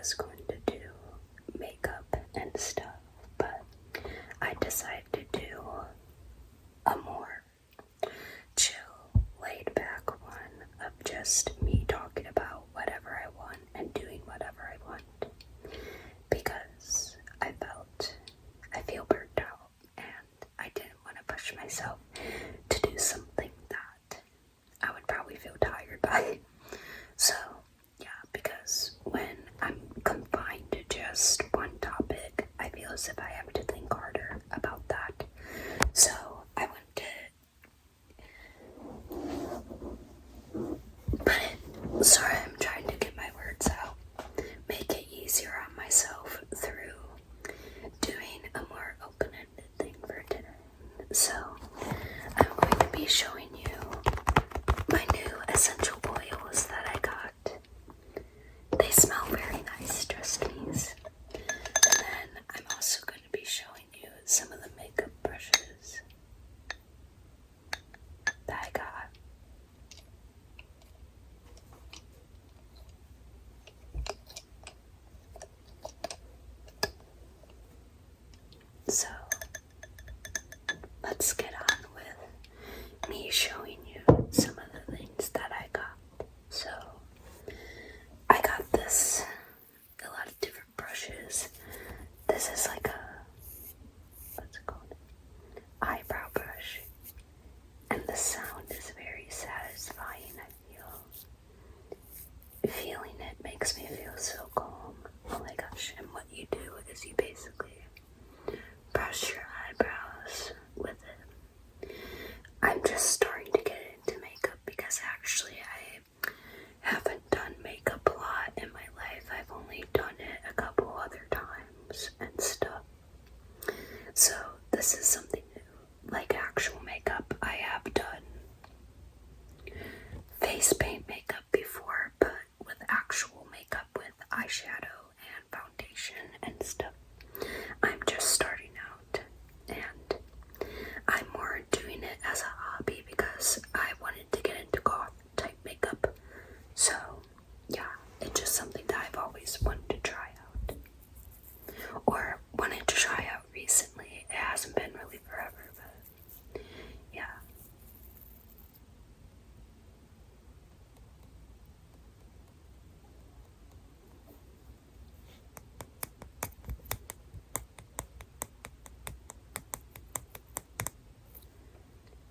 was going to do makeup and stuff, but I decided to do a more chill, laid back one of just me talking about whatever I want and doing whatever I want, because I feel burnt out and I didn't want to push myself to do something that I would probably feel tired by. So yeah, because when I'm confined to just one topic, I feel as if I have to think harder about that. So I went to sorry, I'm trying to get my words out. Make it easier on myself through doing a more open-ended thing for today. So I'm going to be showing you my new essential oils that I got. They smell very nice, trust me. And then I'm also going to be showing you some of the makeup brushes that I got. So let's get on with me showing you some of the things that I got. So I got a lot of different brushes. This is like what's it called? Eyebrow brush. And the sound is very satisfying, I feel. Feeling it makes me feel so calm. Oh my gosh. And what you do is you basically brush your eyebrows with it. I'm just starting to get into makeup because actually I haven't done makeup a lot in my life. I've only done it a couple other times and stuff. So this is something new, like actual makeup. I have done face paint makeup before, but with actual makeup with eyeshadow and foundation and stuff. I'm just starting out, and I'm more doing it as a hobby because I wanted to get into goth type makeup. So yeah, it's just something that I've always wanted to try out, or wanted to try out recently. It hasn't been really forever, but yeah.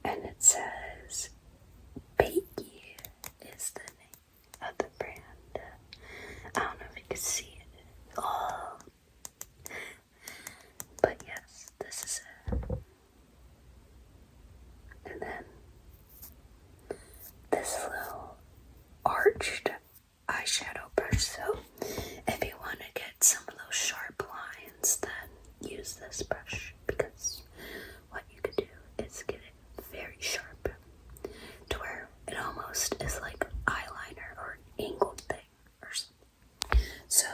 And it says Bakey is the name of the brand. I don't know if you can see it. Oh, but yes, this is it. And then this little arched eyeshadow brush. So if you want to get some of those sharp lines, then use this brush, because what you could do is get it very sharp to where it almost is like eyeliner or an angled thing or something. So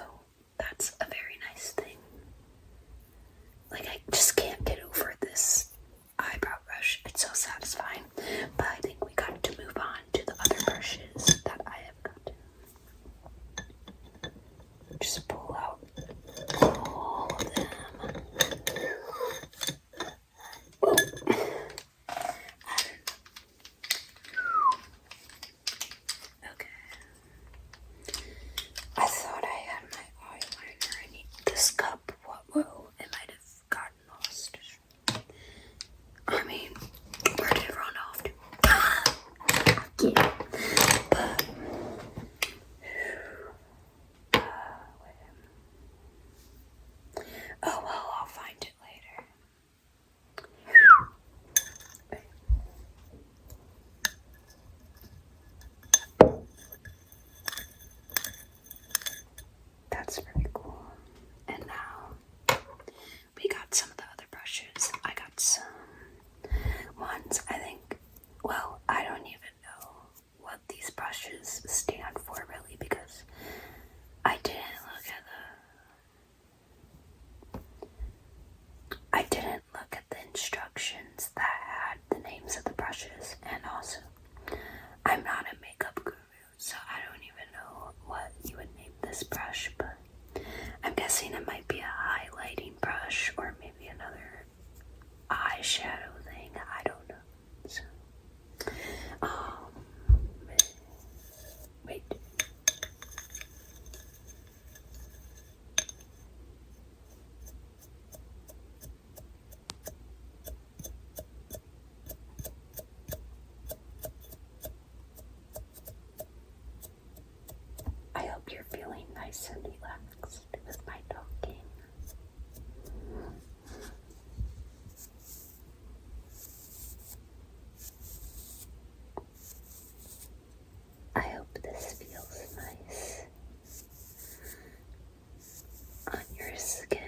you're feeling nice and relaxed with my talking. I hope this feels nice on your skin,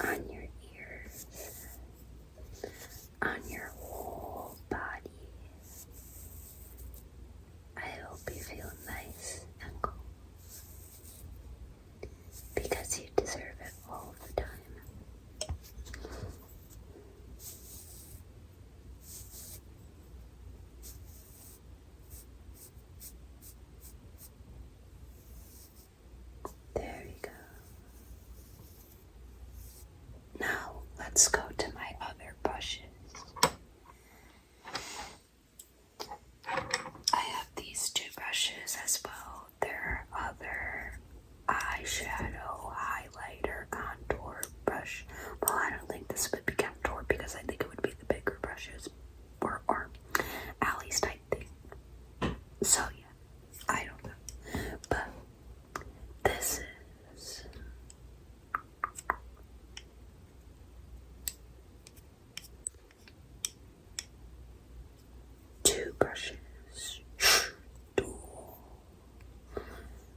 on your ears, on your whole body. I hope you feel nice and calm, because you deserve it all the time. There you go. Now let's go to my other brushes. I have these two brushes as well. They're other eyeshadow, highlighter, contour brush. Well, I don't think this would be contour because I think it would be the bigger brushes, or at least I think. So yeah, I don't know. But this is two brushes.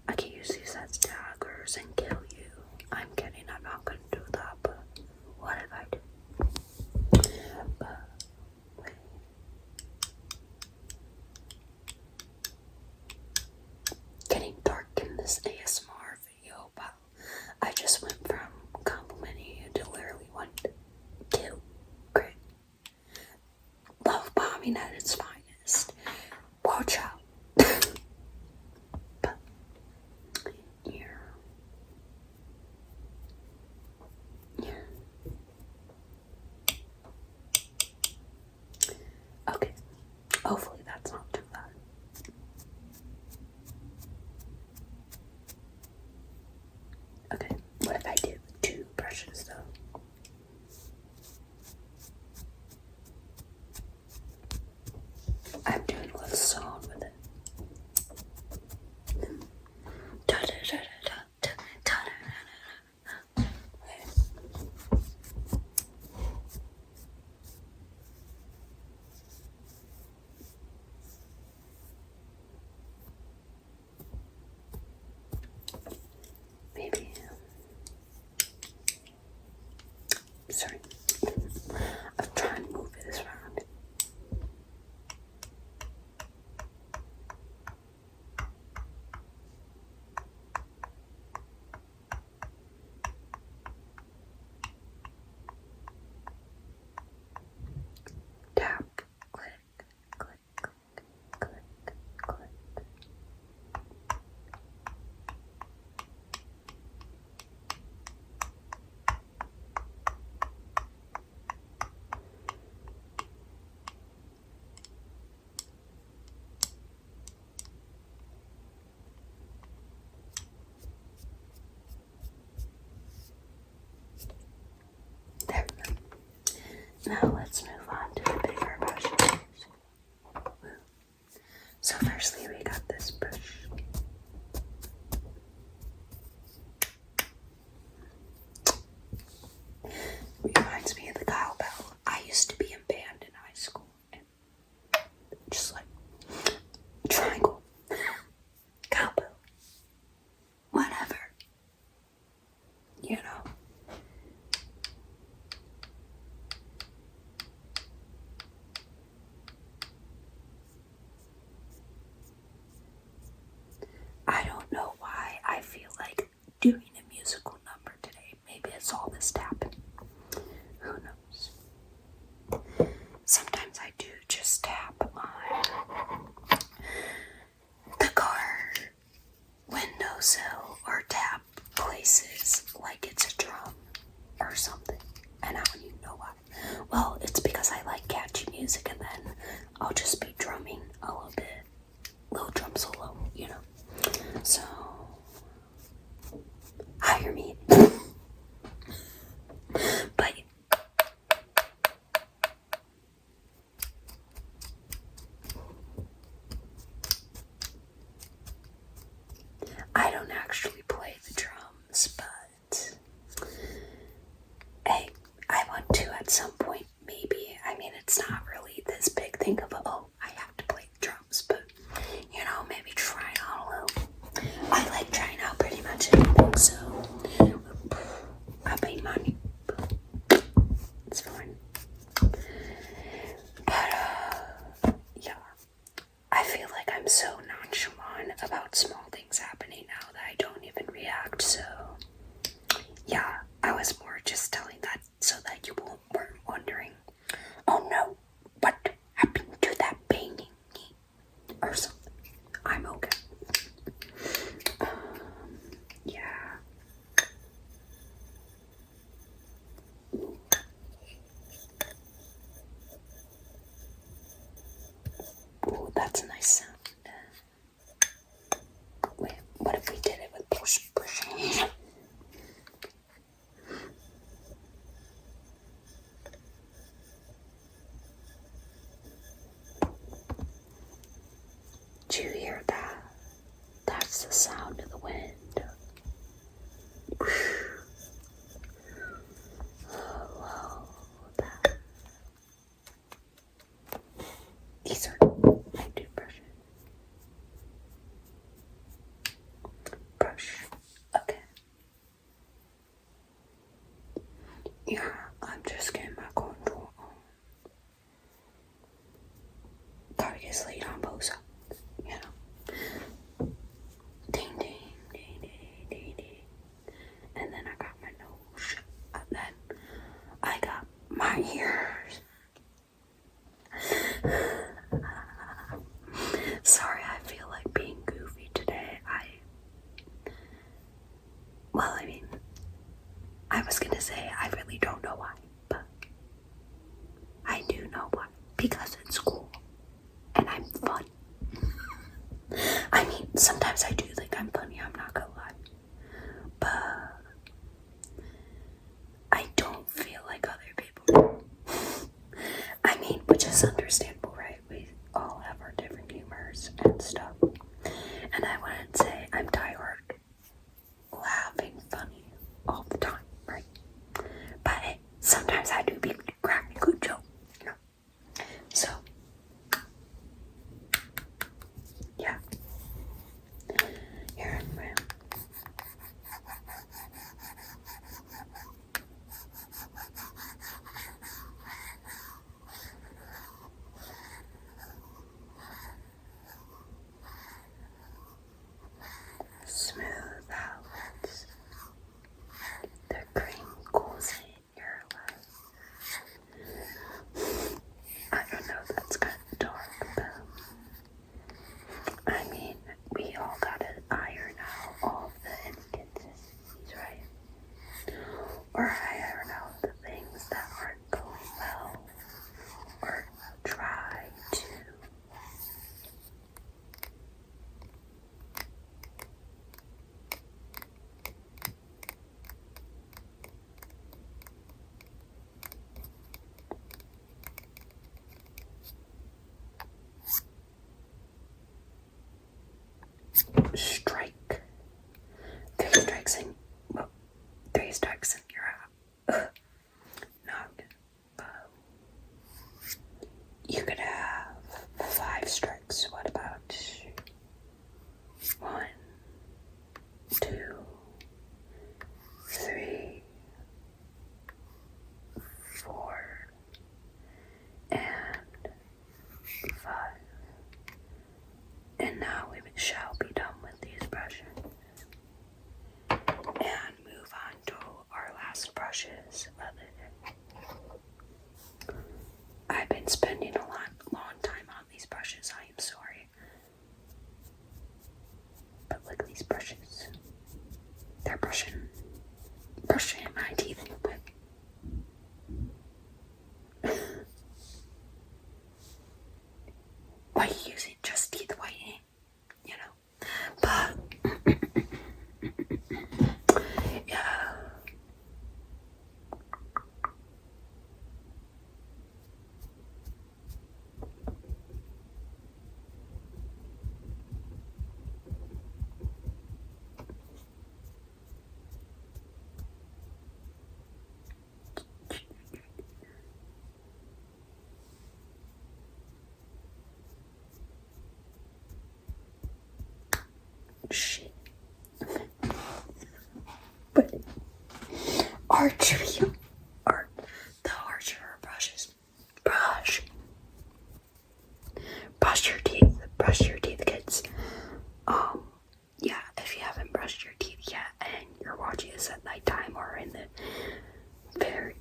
I can use these as daggers and kill you. I'm kidding, I'm not gonna do that, but what if I do? But wait. Getting dark in this ASMR video, but I just went from complimenting you to literally want to kill. Great. Love bombing at its finest. Watch out. But here. Yeah. Okay. Hopefully that's not too bad. Okay. What if I did with two brushes though? I'm doing a little song with it. Maybe. Sorry. I'm trying to move this around. Tap, click, click, click, click, click. There we go. Now let's move on to the bigger brushes. So firstly we got this brush. Reminds me of the cowbell. I used to be in band in high school. And just like triangle, cowbell, whatever. You know. I don't know why I feel like doing a musical number today. Maybe it's all this tapping. Who knows? Sometimes I do just tap on the car windowsill or tap places like it's a drum or something. And I don't even know why. Well, it's because I like catchy music, and then I'll just be drumming a little bit. Little drum solo, you know. So, hire me. But maybe try on a little. I like trying out pretty much anything, so I pay money. It's fine. But, yeah. I feel like I'm so nonchalant about small things happening now that I don't even react, so yeah, I was more just telling that so that you weren't wondering, oh no, what happened to that painting? Or something. I'm okay. Yeah. Ooh, that's a nice sound. Wait, what if we did it with brushing? Do you hear that? That's the sound of the wind. Oh, that. These are my toothbrushes. Brush. Okay. Yeah, I'm just getting my contour on. Gotta get slate on both sides, you know. Ding, ding, ding, ding, ding, ding. And then I got my nose. And then I got my ears. Sorry, I feel like being goofy today. I was gonna say I really don't know why, but I do know why. Because it's cool. And I'm fun. I mean, sometimes I do think I'm funny, I'm not gonna lie. But I don't feel like other people do. I mean, which is understandable, right? We all have our different humors and stuff. And I wouldn't say I'm tired laughing funny all the time, right? But hey, sometimes I do be cracking a good joke, you know? So, yeah. Here I am. Smooth out the crinkles in your life. I don't know, that's kind of dark, but I mean, we all gotta iron out all the inconsistencies, right? Or iron out the things that aren't going well, or try to. Strike. Three strikes and you're out. No, you could have 5 strikes. What about 1, 2, 3, 4, and 5. And now we shall be done with these brushes. And move on to our last brushes of the day. I've been spending a long time on these brushes, I am sorry. But look at these brushes. They're brushing my teeth a little bit. Why are you using just teeth whitening? You know? But yeah. harsher brush your teeth, kids. Yeah, if you haven't brushed your teeth yet and you're watching this at nighttime or in the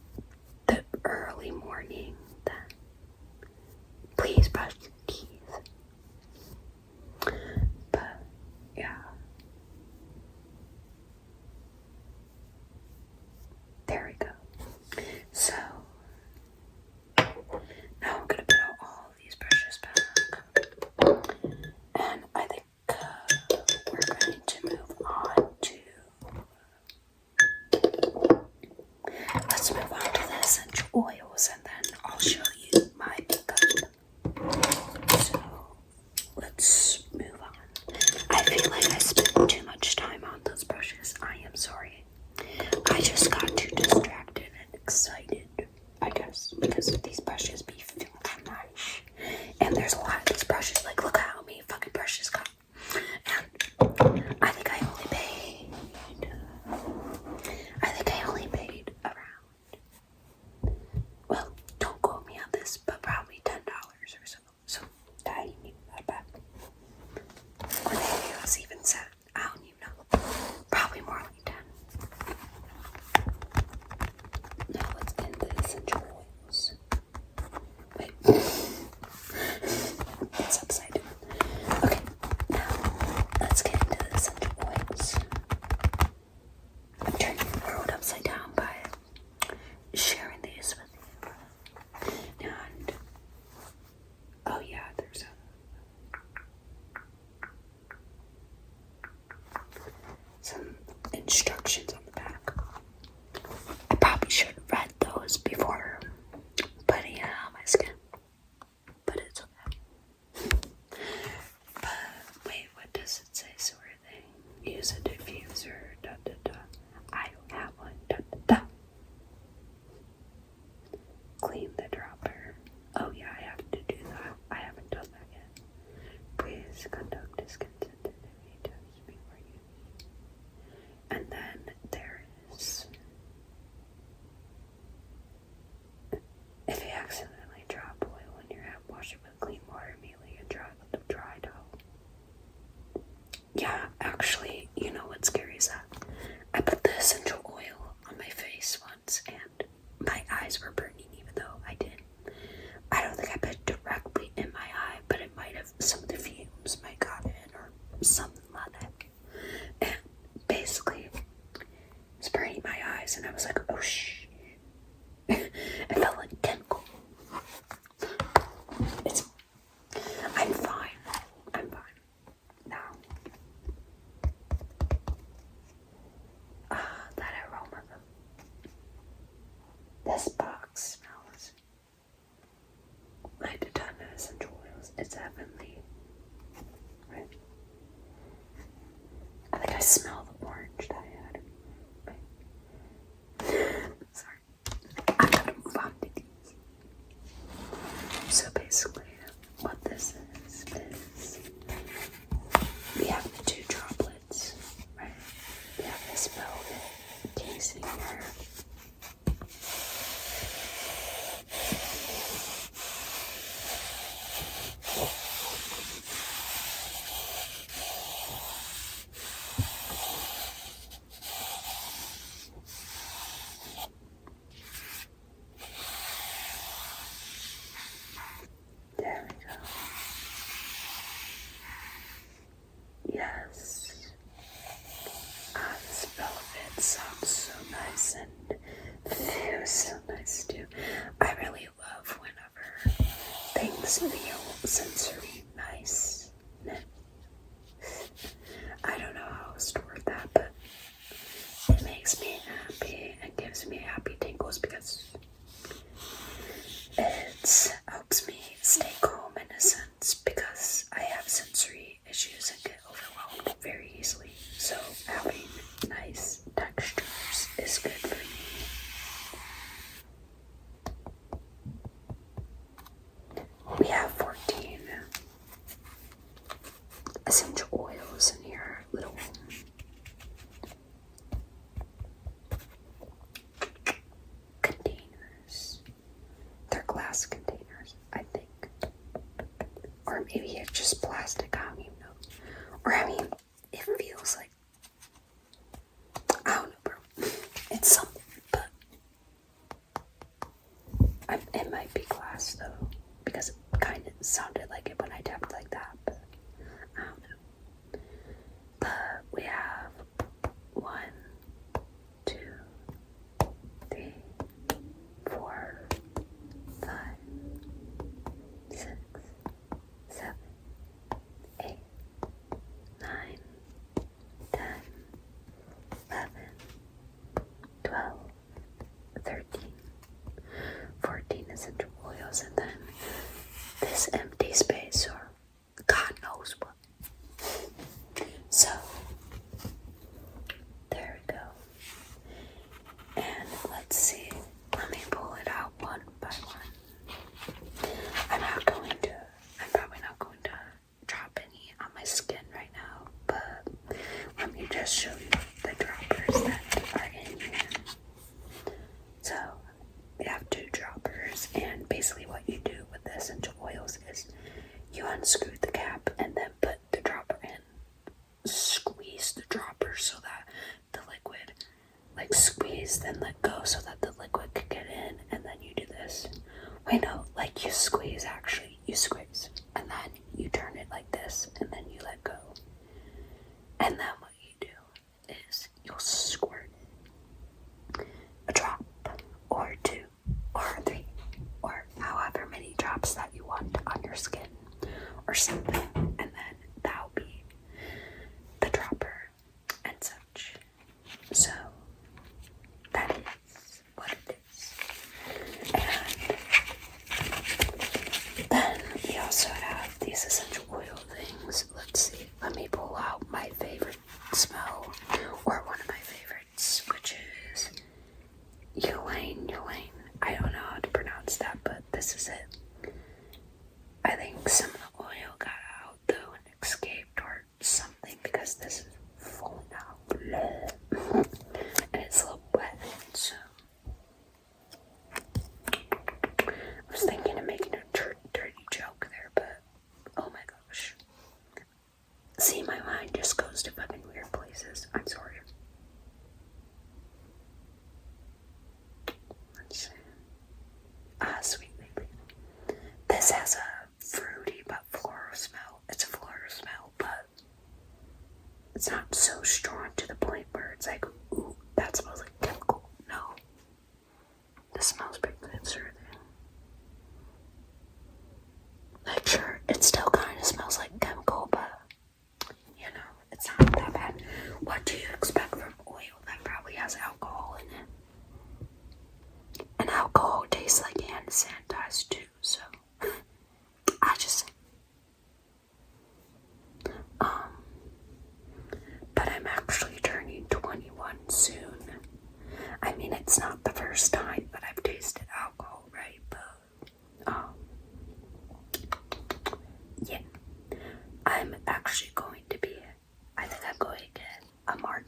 early morning, then please brush your teeth. But yeah, there we go. So now I'm gonna put out all of these brushes back, and I think we're going to move on to. Let's move on to the essential oils, and then I'll show you my makeup. So let's move on. I feel like I spent too much time on those brushes. I am sorry. I just got too distracted and excited, I guess, because these brushes be feeling nice. And there's a lot of these brushes. Like, look how many fucking brushes got. And I think I only paid around, well, don't quote me on this, but probably $10 or so. So that ain't even that bad. Or maybe it was even $7. I don't even know. Probably more like 10. Now let's get into the essential oils. Wait. It's upside down. Okay, now let's get into the essential oils. I'm turning the world upside down by sharing these with you. And oh yeah, there's some instructions on the back. I probably should have read those before putting it on my skin, but it's okay. But wait, what does it say? So they use a diffuser, da da da. I don't have one, da da da. Clean the dropper. Oh yeah, I have to do that. I haven't done that yet. Please conduct a skin sensitivity test before use. And then there is, if you accidentally drop oil in your hand, wash it with clean water immediately and dry with a dry towel. Yeah, actually, you know what's scary is that I put the essential oil on my face once and my eyes were burning even though I didn't. I don't think I put it directly in my eye, but it might have, some of the fumes might got in or something like that. And basically, it's burning my eyes and I was like, oh shit. It felt like chemical. I'm fine. I'm fine. Now, that aroma though. This box smells like a ton of essential oils. It's heavenly. Right? I think I smell the orange that I had. Right. Sorry. I gotta move on to these. So basically, what this is we have the two droplets, right? We have this velvet casing here. There we go. Yes. This velvet sounds so nice and feels so nice too. I really love whenever things feel sensory nice. I don't know how else to word that, but it makes me happy and gives me happy tingles because it helps me stay calm in a sense because I have sensory issues and get overwhelmed very easily. So having nice textures is good for me. We have 14 essential oils in here, little Or I mean, it feels like, I don't know, bro. It's something, but it might be glass though, because it kind of sounded like it when I tapped like that, but I don't know. But we have 1, 2, 3, 4, 5, 6, 7, 8, 9, 10, 11, 12, 13, 14 essential oils, and then this empty space, or God knows what. So, there we go. And let's see. Let me pull it out one by one. I'm probably not going to drop any on my skin right now, but let me just show you the droppers that are in here. So, we have 2 droppers, and basically what you do with the essential oils is you unscrew the cap and then put the dropper in. Squeeze the dropper so that the liquid, like squeeze then let go so that the liquid could get in, and then you do this. Wait, no, like you squeeze actually. You squeeze and then you turn it like this and then you let go. And then what you do is you'll squirt a drop or 2 or 3 or however many drops that you want on your skin or something, and then that'll be the dropper and such. So that is what it is. And then we also have these essential oil things. Let's see. Let me pull out my favorite smell, or one of my favorites, which is yapping. I don't know how to pronounce that, but this is it. I think some of the oil got out though and escaped or something, because this is falling out. And it's a little wet, so I was thinking of making a dirty joke there, but oh my gosh. See, my mind just goes to fucking weird places. I'm sorry. Let's see. Sweet baby. This has a fruity but floral smell. It's a floral smell, but it's not so strong to the point where it's like, ooh, that smells like chemical. No. This smells pretty good, sort of thing. Like, sure, it still kind of smells like chemical, but, you know, it's not that bad. What do you expect from oil that probably has alcohol in it? And alcohol tastes like hand sanitizer too, so I just but I'm actually turning 21 soon. I mean, it's not the first time that I've tasted alcohol, right? But yeah, I'm actually going to be, I think I'm going to get a martini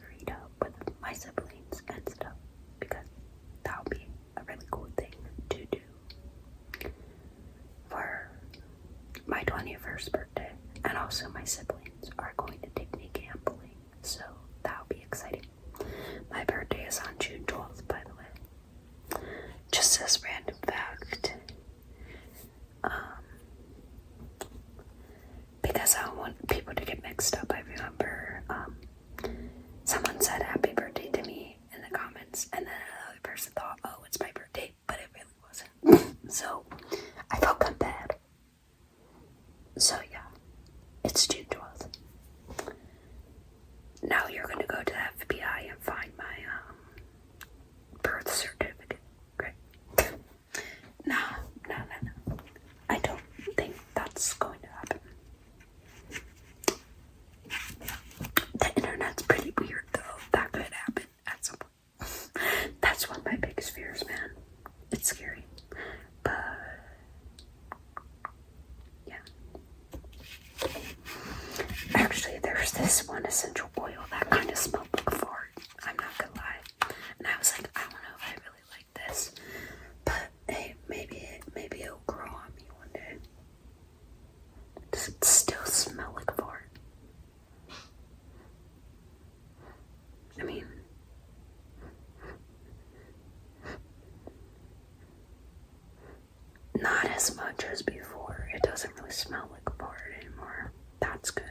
as much as before. It doesn't really smell like a fart anymore. That's good.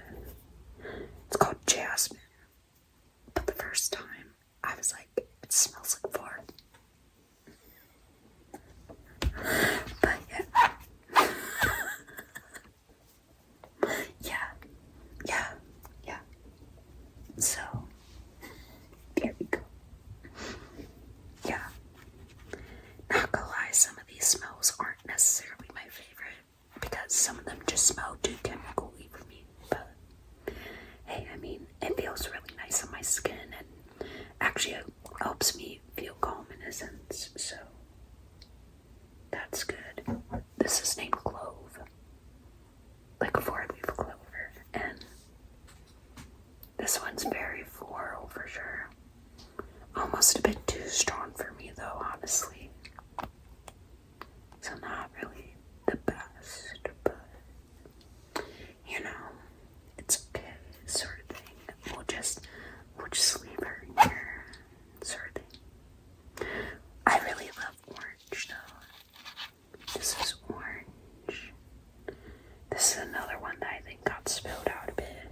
It's called jasmine. But the first time, I was like, it smells like a fart. But yeah. yeah. So, there we go. Yeah. Not gonna lie, some of these smells aren't necessarily my favorite because some of them just smell too chemical-y for me. But hey, I mean, it feels really nice on my skin and actually it helps me feel calm in a sense. So that's good. This is named Clove, like a 4-leaf clover, and this one's very floral for sure. Almost a bit too strong for me though, honestly. So not really the best, but you know, it's okay, sort of thing. We'll just leave her in here, sort of thing. I really love orange though. This is orange. This is another one that I think got spilled out a bit.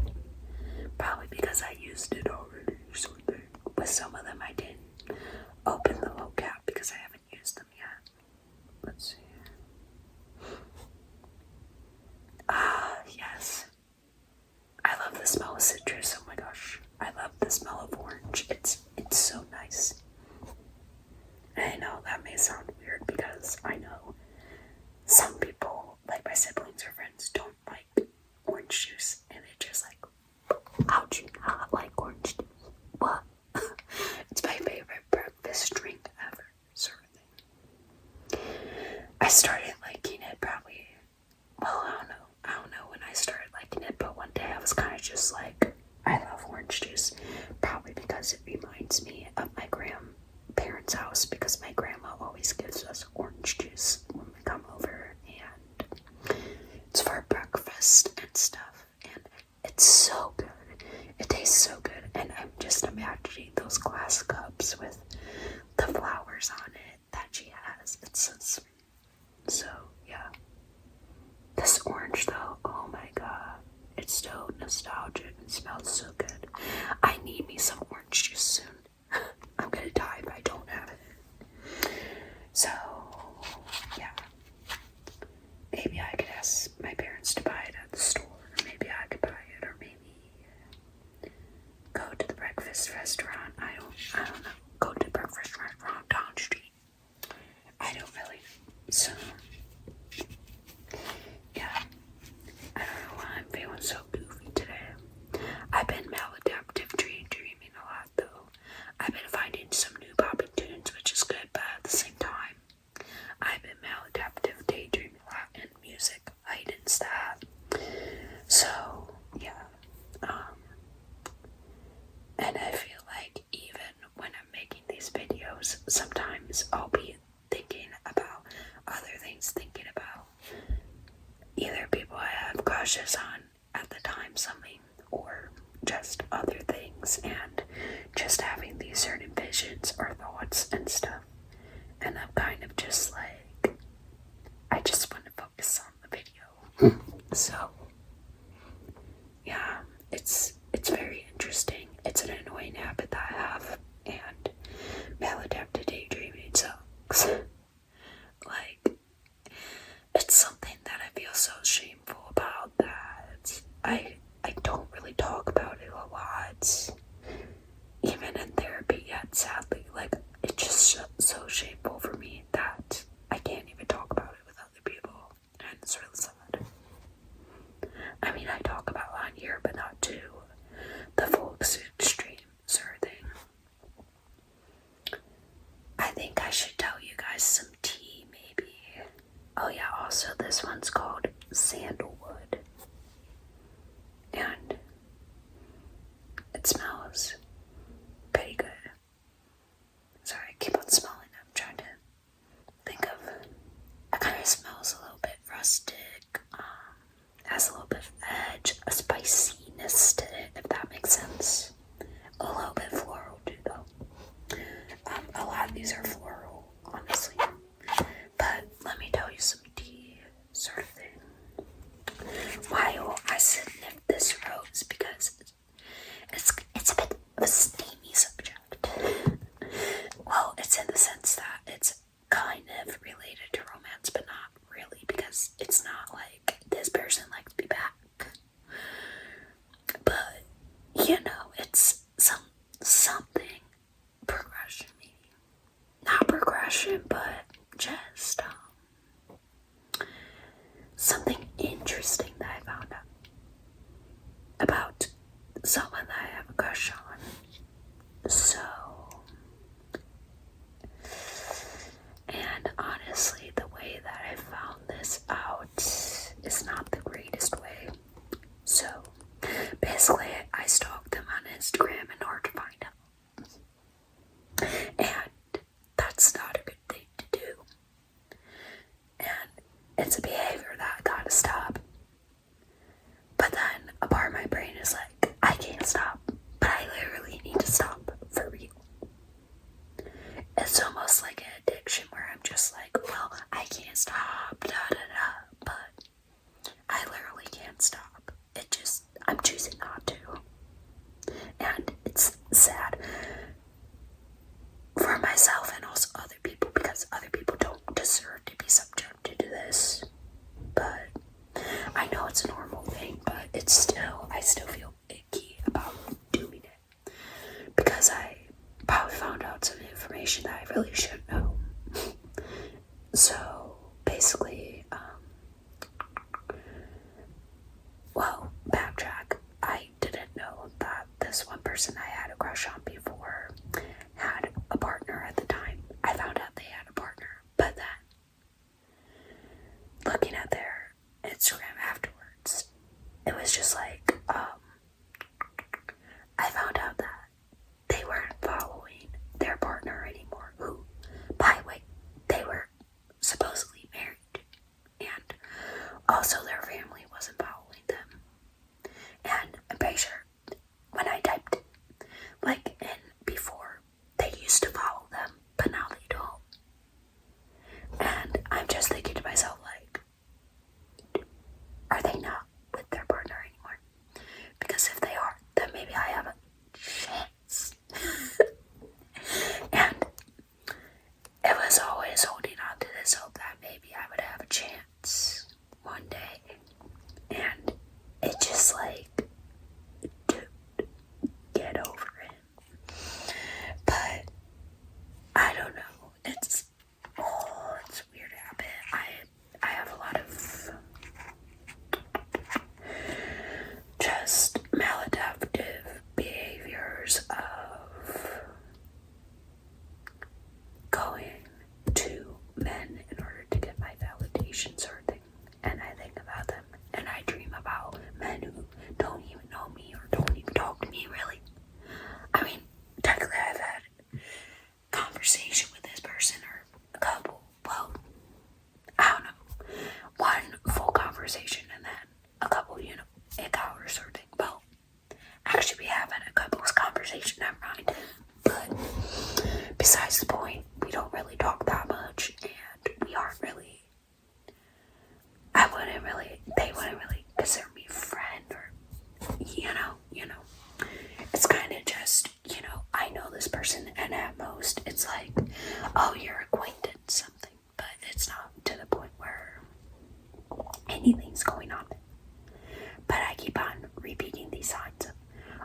Probably because I used it already, sort of thing. With some of them I didn't open the little cap because I haven't used them yet. Let's see. Yes. I love the smell of citrus. Oh my gosh. I love the smell of orange. It's so nice. And I know that may sound weird because I know some people, like my siblings or friends, don't like orange juice. And they're just like, how do you not like orange juice? What? It's my favorite breakfast drink ever, sort of thing. I started liking it probably, well, I don't know when I started liking it, but one day I was kind of just like, I love orange juice, probably because it reminds me of my grandparents' house, because my grandma always gives us orange juice when we come over, and it's for breakfast and stuff, and it's so good. It tastes so good, and I'm just imagining those glass cups with the flowers on it that she has. It's so sweet. So, yeah. This orange, though, oh my god. It's so nostalgic. It smells so good. I need me some orange juice soon. I'm gonna die if I don't have it. So, yeah. Maybe I could ask my parents to buy it at the store. Maybe I could buy it, or maybe go to the breakfast restaurant. I don't know. Go to the breakfast restaurant down the street. I don't really. So, yeah. I don't know why I'm feeling so goofy today. I've been maladaptive dreaming a lot though. I've been finding some new popping tunes, which is good, but at the same time, I've been maladaptive daydreaming a lot, and music heightens that. So, yeah. And I feel like even when I'm making these videos, sometimes I'll be thinking about other things, thinking about either people I have crushes on at the time, something, or just other things, and just having these certain visions or thoughts and stuff. And I'm kind of just like, I just want to focus on the video. So, yeah, it's very interesting. It's an annoying habit that I have, and maladaptive daydreaming sucks. Like, it's something that I feel so shameful about that I don't really talk about it a lot, even in therapy yet, sadly. Like, it's just so shameful for me that I can't even talk about it with other people, and it's really sad. I mean, I talk about it on here, but not to Instagram in order to find out. And that's not a good thing to do. And it's a behavior that I gotta stop. But then a part of my brain is like, I can't stop. But I literally need to stop for real. It's almost like an addiction where I'm just like, well, I can't stop, da da da. But I literally can't stop. I'm choosing not to. And it's sad for myself and also other people, because other people don't deserve to be subjected to this. But I know it's a normal thing, but I still feel icky about doing it, because I probably found out some information that I really shouldn't know. So basically, backtrack. I didn't know that this one person I had a crush on before had a partner at the time. I found out they had a partner, but then looking at their Instagram afterwards, it was just like, I found out that they weren't following their partner anymore, who, by the way, they were supposedly married, and also their family wasn't following them. And I'm pretty sure when I typed like in before, they used to follow them, but now they don't. And I'm just thinking to myself, like, are they not with their partner anymore? Because if they are, then maybe I have a chance. And it was always holding on to this hope that maybe I would have a chance one day. And it just like, dude, get over it. But I don't know. It's a weird habit. I have a lot of just maladaptive behaviors of going to men in order to get my validation sort of thing. And I think about them, and I dream about men who don't even know me or don't even talk to me, really. I mean, technically I've had conversation with this person, or a couple, well, I don't know, one full conversation and then a couple, 8 hours sort of thing. Well, actually we have had a couple's conversation, never mind. But besides the point, we don't really talk that much, and we aren't really, they wouldn't really consider me a friend, or, it's kind of just, I know this person, and at most, it's like, oh, you're acquainted, something, but it's not to the point where anything's going on. But I keep on repeating these signs of,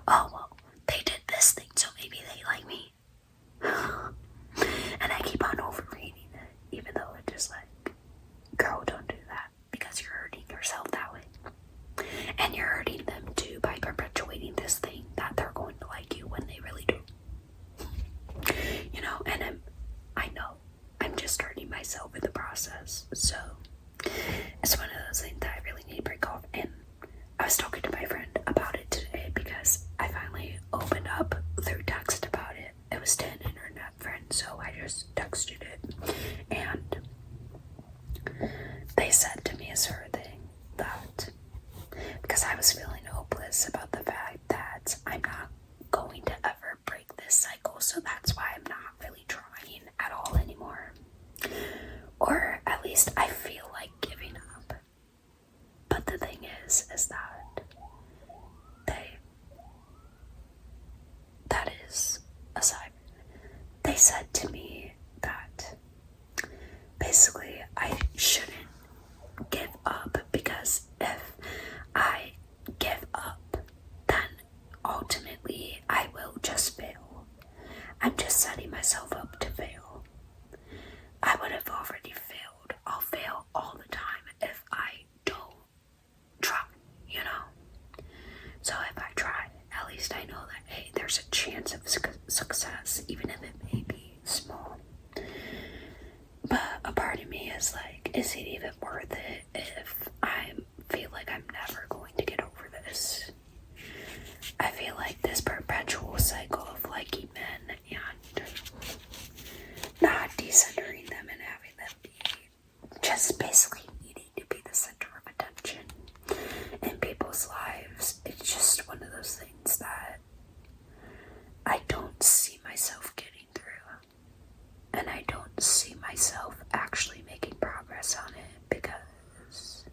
oh, well, they did this thing, so maybe they like me. And I keep on overreading it, even though it's just like, girl, don't do that, because you're hurting yourself that way. And you're hurting them too by perpetuating this thing that they're going to like you when they really do. And I know I'm just hurting myself in the process. So it's one of those things that I really need to break off. And I was talking to my friend about it today, because I finally opened up through text about it. It was to an internet friend, so I just texted it. And they said to me a certain thing that, because I was feeling hopeless about the fact that I'm not going to ever break this cycle, so that's why I'm not really trying at all anymore. Or at least I feel like giving up. But the thing is that that is aside. They said to me that basically I shouldn't give up, because if I give up, then ultimately I will just fail. I'm just setting myself up to fail. I would have already failed. I'll fail all the time if I don't try, So if I try, at least I know that, hey, there's a chance of success, even if it may be small. But a part of me is like, is it even worth it if I feel like I'm never going to get over this? I feel like this perpetual I don't see myself getting through. And I don't see myself actually making progress on it because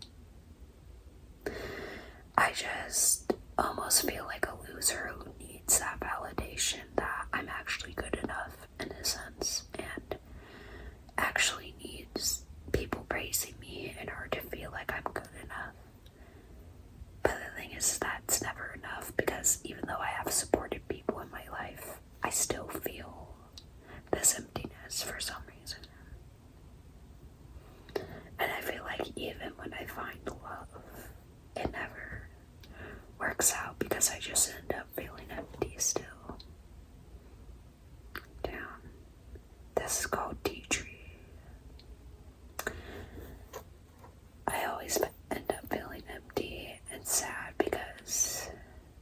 I just almost feel like a loser who needs that validation that I'm actually good enough in a sense and actually needs people praising me in order to feel like I'm good enough. But the thing is, that's never enough because even though I have supported people in my life, I still feel this emptiness for some reason. And I feel like even when I find love, it never works out because I just end up feeling empty still. Damn. This is called tea tree. I always end up feeling empty and sad because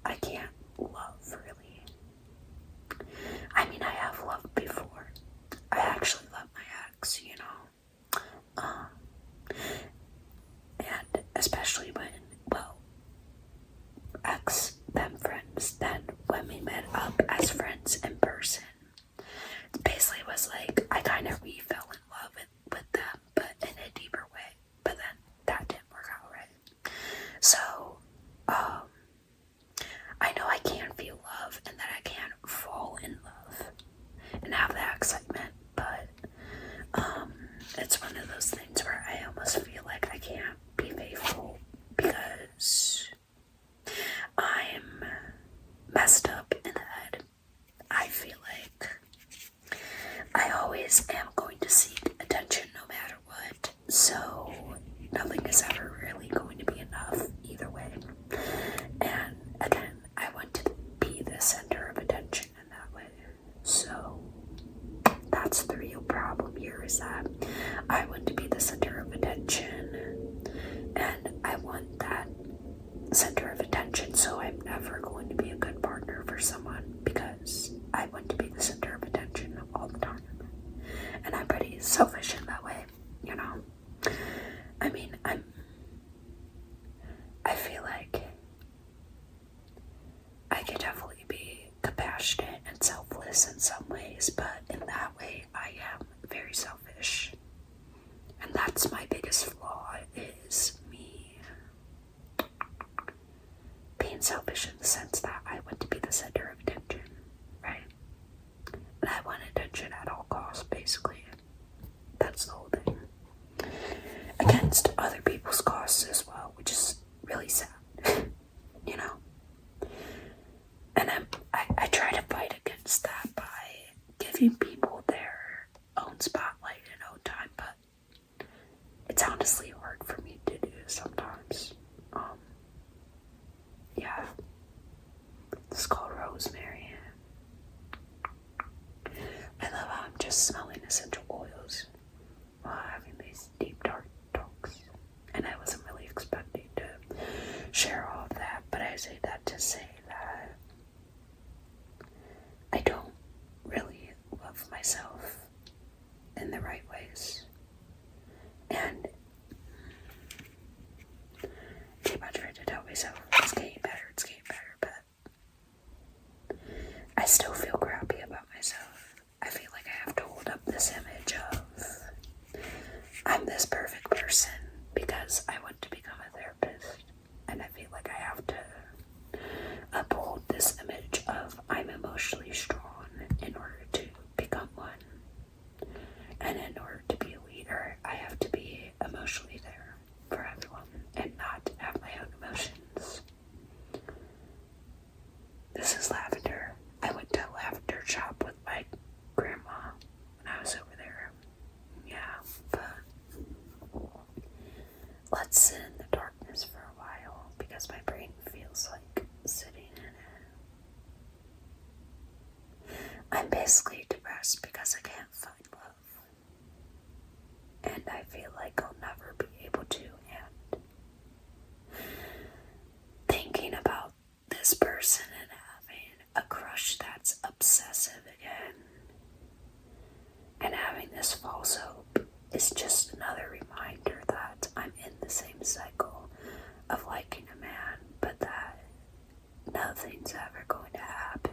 I can't love really. I mean, I have loved before. I actually love my ex, you know. And especially when, well, ex, then friends, then when we met up as friends in person, it basically was like I kind of fell in love with them, but in a deeper way. But then that didn't work out right. So, I know I can feel love and that I can fall in love and have that excitement, but it's one of those things where I almost feel like I can't be faithful because I'm messed up in the head. I feel like I always am going to seek attention no matter what, so nothing is ever really going to be enough either way. And again, I want to be the center of attention in that way. So that's the real problem here, is that I want to be the center of attention, and I want that center of attention, so I'm never going to be a good partner for someone because I want to be the center of attention all the time. And I'm pretty selfish in that way, you know. I mean, I feel like I could definitely be compassionate and selfless in some ways, but in that way I am very selfish. And that's my biggest flaw, is me being selfish in the sense that I want to be the center of attention, right? And I want attention at all costs, basically. That's the whole thing. Against other people's costs as well, which is really sad, you know? And I try to fight against that by giving people their own spotlight and own time, but it's honestly hard for me to do sometimes. Yeah. This is called rosemary. I love how I'm just smelling essential oils while having these deep, dark talks. And I wasn't really expecting to share all of that, but I say that to say that I don't really love myself in the right ways. And too much for it to tell myself it's getting better, but I still feel crappy about myself. I feel like I have to hold up this image of I'm this perfect person because I want to become a therapist, and I feel like I have to uphold this image of I'm emotionally strong in order to become one. And in order to be a leader, I have to be emotionally there for everyone and not have my own emotions. This is lavender. I went to a lavender shop with my grandma when I was over there. Yeah, but let's sit in the darkness for a while because my brain feels like sitting in it. I'm basically depressed because I can't find love. And I feel like I'll never be able to, and thinking about this person and having a crush that's obsessive again, and having this false hope is just another reminder that I'm in the same cycle of liking a man, but that nothing's ever going to happen.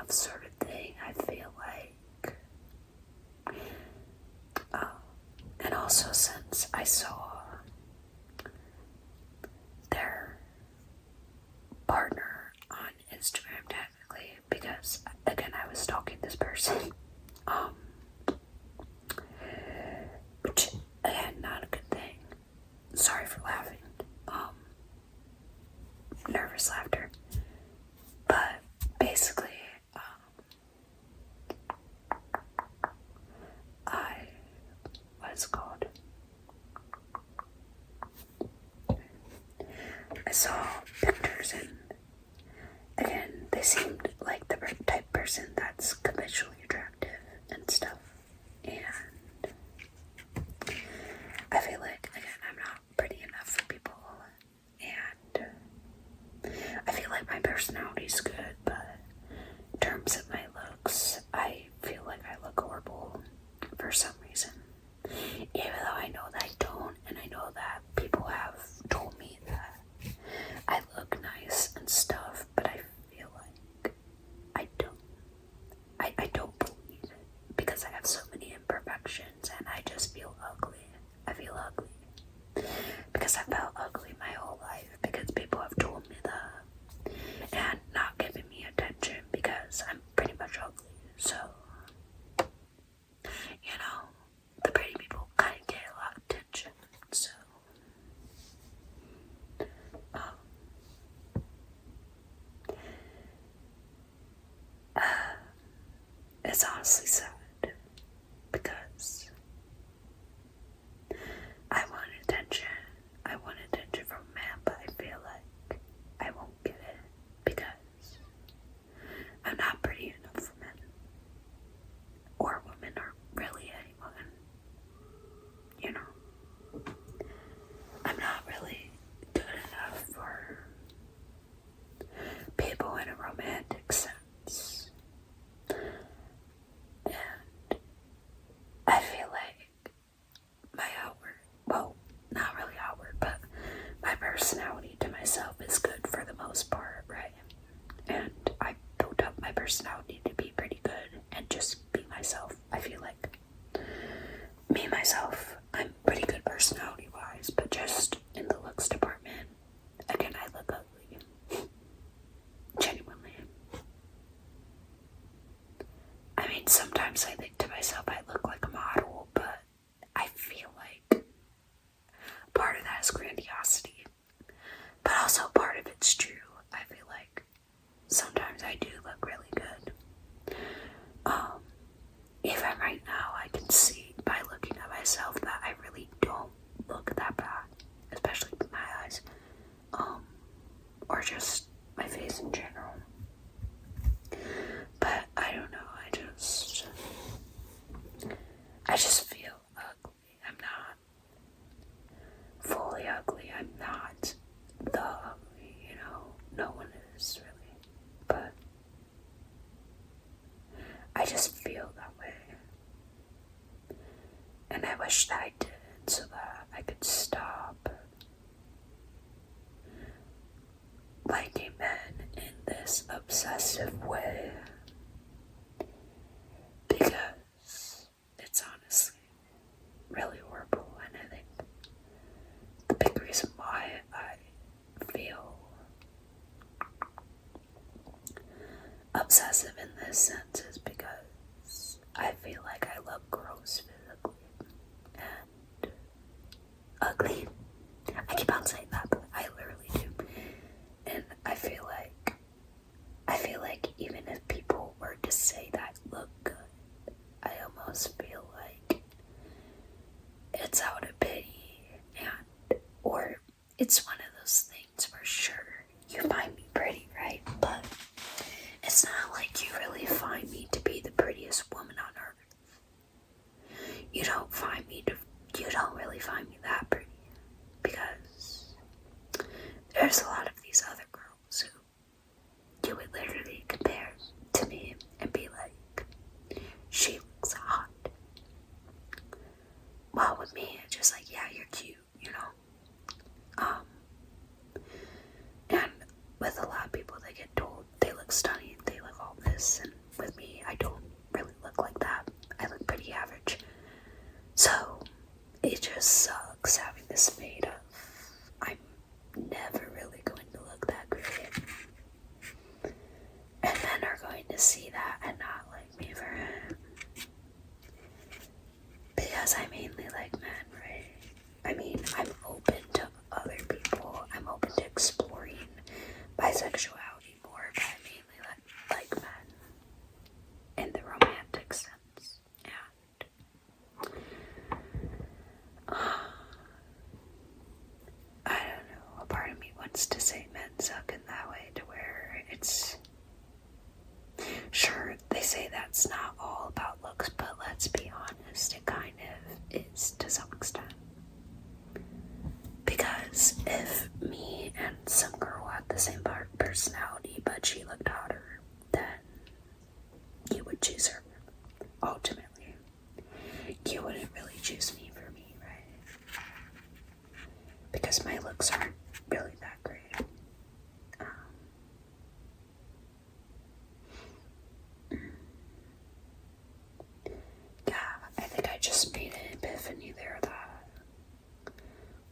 enough sort of thing, I feel like. And also since I saw their partner on Instagram technically, because again I was stalking this person, which again not a good thing. Sorry for laughing. Nervous laughter. But basically, what's it called? I saw pictures and again, they seemed like the type of person that's conventionally attractive and stuff. And I feel like, again, I'm not pretty enough for people. And I feel like my personality's good, but in terms of my looks, I feel like I look horrible for some reason. Even though I know that I don't, and I know that people have told me that I look nice and stuff, but I feel like I don't. I don't believe it because I have so many imperfections and I just feel ugly. I feel ugly because I felt ugly my whole life because people have told me that and not giving me attention because I'm pretty much ugly. So, you know, the pretty people kind of get a lot of attention. So, it's honestly sad because I want attention. I want attention from a man, but I feel like I won't get it because I'm not pretty enough for men or women or really anyone. You know, I'm not really good enough for people in a romantic sense. And I feel like my outward, well, not really outward, but my personality to myself is good for the most part, right? And I built up my personality to be pretty good and just be myself. I feel like me, myself, I'm pretty good personality wise, but just in the looks department, again, I look ugly. Genuinely. I mean, sometimes I think to myself I look like a model, but I feel like part of that is grandiosity. But also part of it's true. I feel like sometimes I do look really good. Even right now, I can see by looking at myself that I really don't look that bad, especially with my eyes, or just my face in general. But I don't know, I just feel ugly. I'm not fully ugly. I'm not the ugly, you know. No one is really. But I just feel that way. And I wish that I didn't so that I could stop liking men in this obsessive way. Because it's honestly really horrible, and I think the big reason why I feel obsessive in this sense is because I feel like I look gross physically and ugly. I keep on saying that, but I literally do. And I feel like even if people were to say that I look good, I almost feel like it's out of pity, and or it's one of those things for sure. You find me pretty, right? But it's not like you really find me to be the prettiest woman on earth. You don't really find me that pretty, because there's a lot of these other girls who you would literally compare to me and be like, she looks hot. Well, with me, it's just like, yeah, you're cute, you know? And with a lot of people, they get told they look stunning, they look all this, and with me, I don't really look like that. I look pretty average. So it just sucks having this fade of I'm never really going to look that great. And men are going to see that and not like me for it. Because I mainly like men, right? I mean, I'm open to other people. I'm open to exploring bisexuality more, but I mainly like men in the romantic sense. And I don't know, a part of me wants to say men suck in that way, to where it's sure they say that's not all about looks, but let's be honest, it kind of is to some extent. Because if me and some girl had the same personality but she looked hotter, then you would choose her. Ultimately, you wouldn't really choose me for me, right? Because my looks aren't really that great. Yeah, I think I just made an epiphany there that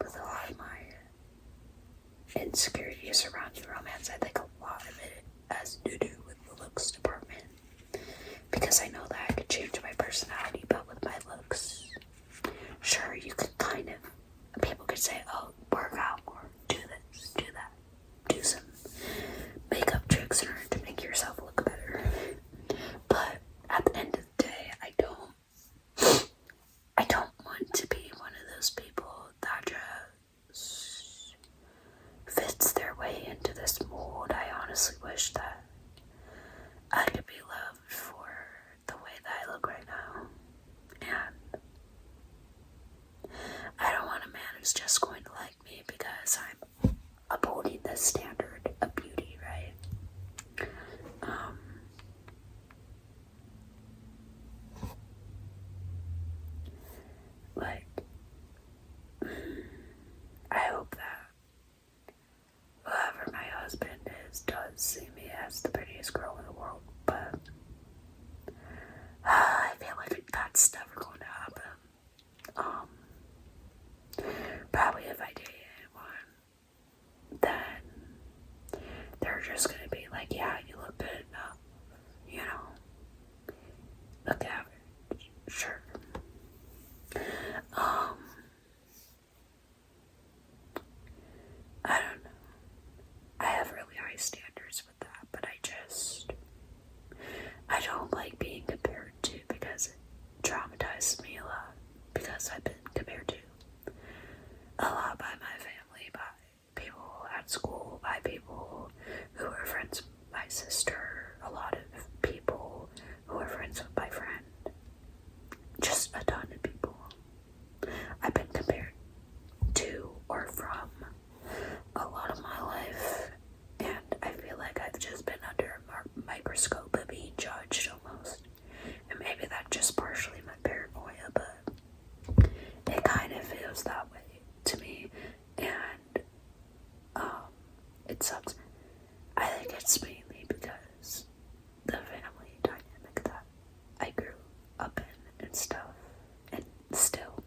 with a lot of my insecurities around romance, I think a lot of it has to do with the looks department. Because I know that I could change my personality, but with my looks, sure, you could kind of, people could say, oh, work out more, do this, do that, do some makeup tricks in order to make yourself look better. But at the end of the day, I don't want to be one of those people that just fits their way into this mold. I honestly wish that I could be loved for the way that I look right now. And I don't want a man who's just going to like me because I'm upholding this standard of beauty, right? Like, I hope that whoever my husband is does see me as the prettiest girl in the world, but I feel like that's never going to happen. Probably if I date anyone, then they're just gonna be like, yeah, you look good enough, you know, look average, sure. I don't know. I have really high standards with that, but I don't like being compared to, because it traumatizes me a lot, because I've been compared to a lot by my family, by people at school, by people who are friends with my sister, a lot of people who are friends with my friend, just a ton of people. I've been compared to or from a lot of my life, and I feel like I've just been under a microscope of being judged almost. And maybe that's just partially my paranoia, but it kind of feels that way to me, and it sucks. I think it's mainly because the family dynamic that I grew up in and stuff, and still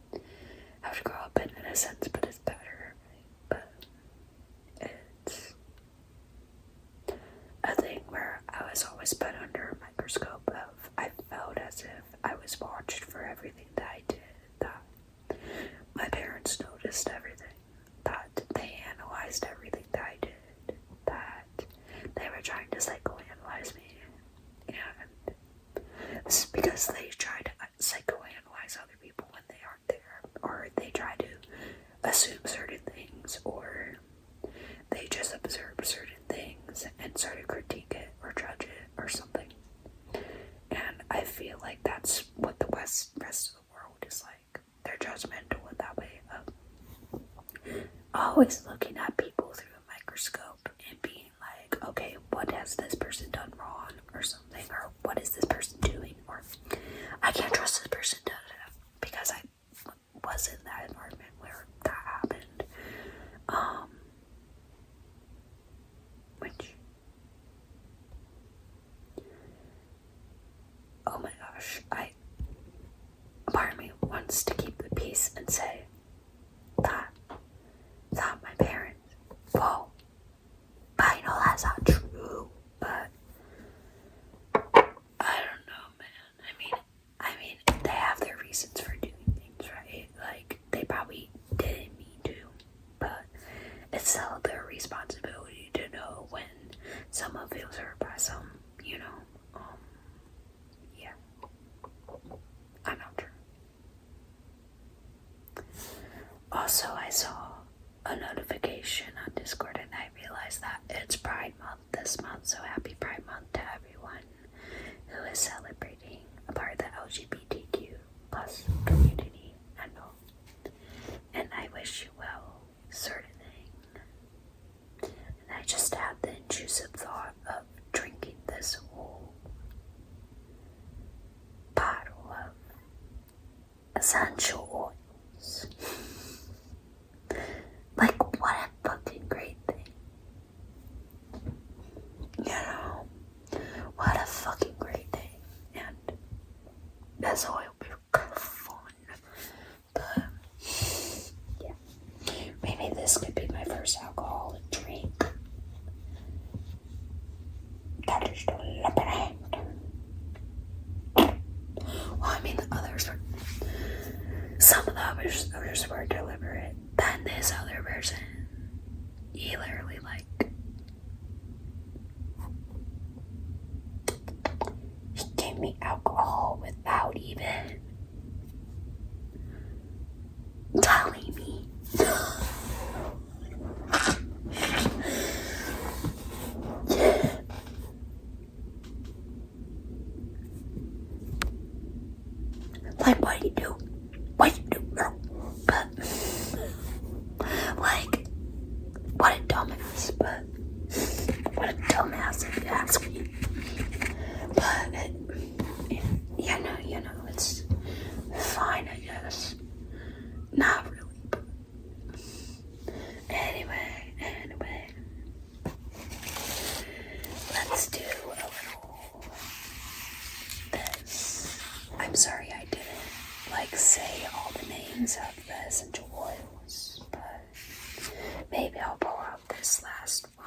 have to grow up in a sense, but it's better, right? But it's a thing where I was always put under a microscope of, I felt as if I was watched for everything that I did, that my parents noticed everything, that they analyzed everything that I did, that they were trying to psychoanalyze me, and it's because they try to psychoanalyze other people when they aren't there, or they try to assume certain things, or they just observe certain things and sort of critique it or judge it or something. And I feel like that's what the rest of the world is like. They're judgmental in that way of always looking at people through a microscope and being like, okay, what has this person done wrong or something, or what is this person doing, or I can't trust this person because I was in that environment where that happened. Which it's their responsibility to know when someone feels hurt by some, yeah, I know, true. Also, I saw a notification on Discord and I realized that it's Pride Month this month, so happy Pride Month to everyone who is celebrating a part of the LGBTQ plus community and all. And I wish you well, sort of thing. And I just had the intrusive thought of drinking this whole bottle of essential oils. Like, what a fucking great thing. You know? What a fucking great thing. And this oil will be kind of fun. But, yeah. Maybe this could be my first alcoholic drink. That is the lemonade. Well, I mean, the others were... Some of the others were deliberate. Then this other person, he literally, he gave me alcohol without even telling me. Like, what do you do? What do you do, girl? But, like, what a dumbass, but what a dumbass if you ask me. But, it's fine, I guess. Not really, but anyway, let's do a little this. I'm sorry I didn't, say all the names of the essential oils, but maybe I'll pull out this last one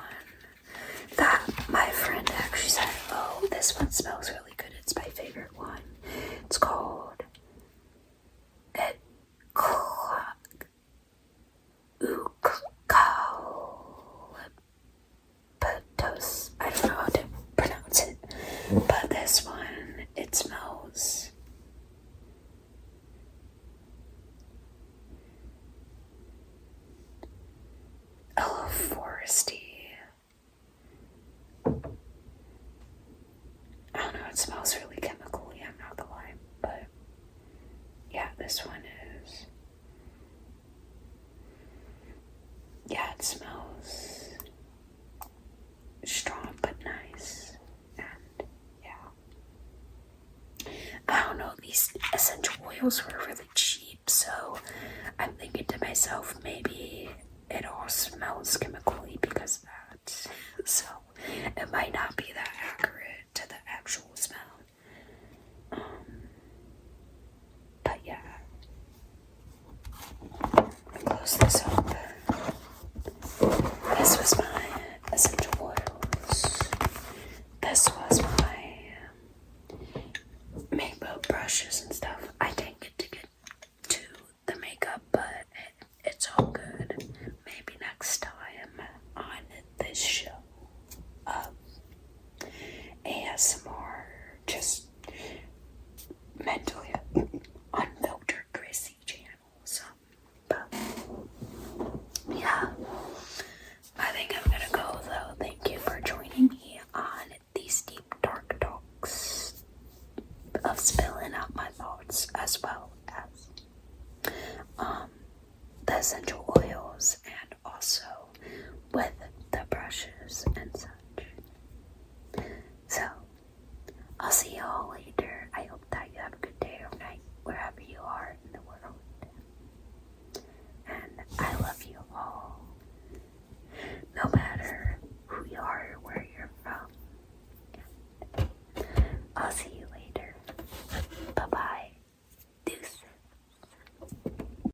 that my friend actually said, oh, this one smells really good. It's my favorite one. It's called eucalyptus. I don't know how to pronounce it, but this one, it smells a little foresty. I don't know, it smells really chemically, I'm not gonna lie, but yeah, this one is, yeah, it smells strong but nice, and yeah, I don't know, these essential oils were really cheap, so I'm thinking to myself, maybe it all smells chemically because of that, so it might not be that accurate to the actual smell. But yeah, close this up. This was my essential oils. This was my makeup brushes and stuff. I didn't get to the makeup, but it's all good. Maybe next time on this show of ASMR, just mentally unfiltered Chrissy channel. So, but yeah, I think I'm gonna go though. Thank you for joining me on these deep dark talks of spilling out my thoughts, as well as the essential oils, and also with the brushes and such.